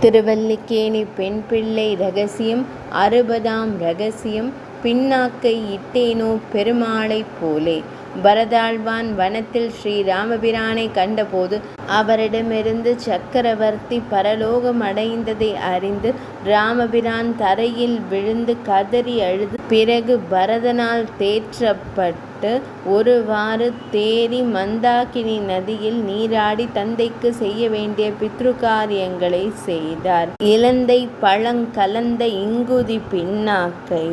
திருவல்லிக்கேணி பெண் பிள்ளை ரகசியம் 60ஆம் ரகசியம். பின்னாக்கை இட்டேனோ பெருமாளைப் போலே. பரதாழ்வான் வனத்தில் ஸ்ரீராமபிரானை கண்டபோது அவரிடமிருந்து சக்கரவர்த்தி பரலோகம் அடைந்ததை அறிந்து ராமபிரான் தரையில் விழுந்து கதறி அழுது பிறகு பரதனால் தேற்றப்பட்டு ஒருவாறு தேறி மந்தாகினி நதியில் நீராடி தந்தைக்கு செய்ய வேண்டிய பித்ருகாரியங்களை செய்தார். இலந்தை பழங்கலந்த இங்குதி பின்னாக்கை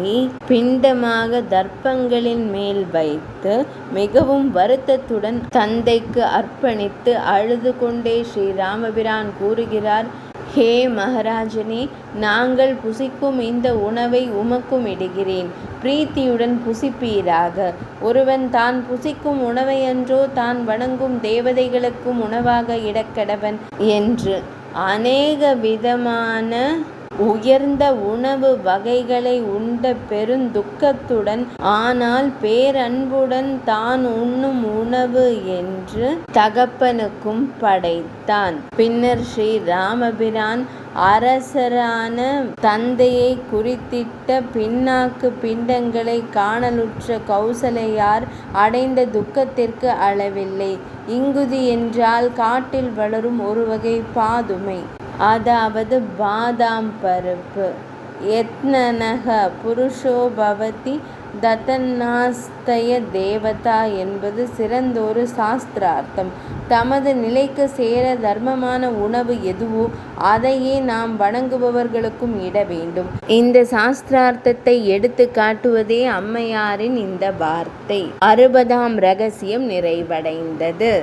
பிண்டமாக தர்ப்பங்களின் மேல் வைத்து மிகவும் வருத்தத்துடன் தந்தைக்கு அர்ப்பணித்து அழுது கொண்டே ஸ்ரீராமபிரான் கூறுகிறார்: ஹே மகாராஜனே, நாங்கள் புசிக்கும் இந்த உணவை உமக்கும் இடுகிறேன். பிரீத்தியுடன் புசிப்பீராக. ஒருவன் தான் புசிக்கும் உணவையன்றோ தான் வணங்கும் தேவதைகளுக்கும் உணவாக இடக்கடவன் என்று அநேக விதமான உயர்ந்த உணவு வகைகளை உண்ட பெருந்துக்கத்துடன் ஆனால் பேரன்புடன் தான் உண்ணும் உணவு என்று தகப்பனுக்கும் படைத்தான். பின்னர் ஸ்ரீ ராமபிரான் அரசரான தந்தையை குறித்திட்ட பின்னாக்கு பிண்டங்களை காணலுற்ற கௌசலையார் அடைந்த துக்கத்திற்கு அளவில்லை. இங்குதி என்றால் காட்டில் வளரும் ஒரு வகை பாதுமை, அதாவது பாதாம் பருப்பு. யத்னனக புருஷோ பவதி ததன்னாஸ்தய தேவதா என்பது சிறந்தொரு சாஸ்திரார்த்தம். தமது நிலைக்கு சேர தர்மமான உணவு எதுவோ அதையே நாம் வணங்குபவர்களுக்கும் இட வேண்டும். இந்த சாஸ்திரார்த்தத்தை எடுத்து காட்டுவதே அம்மையாரின் இந்த வார்த்தை. 60ஆம் ரகசியம் நிறைவடைந்தது.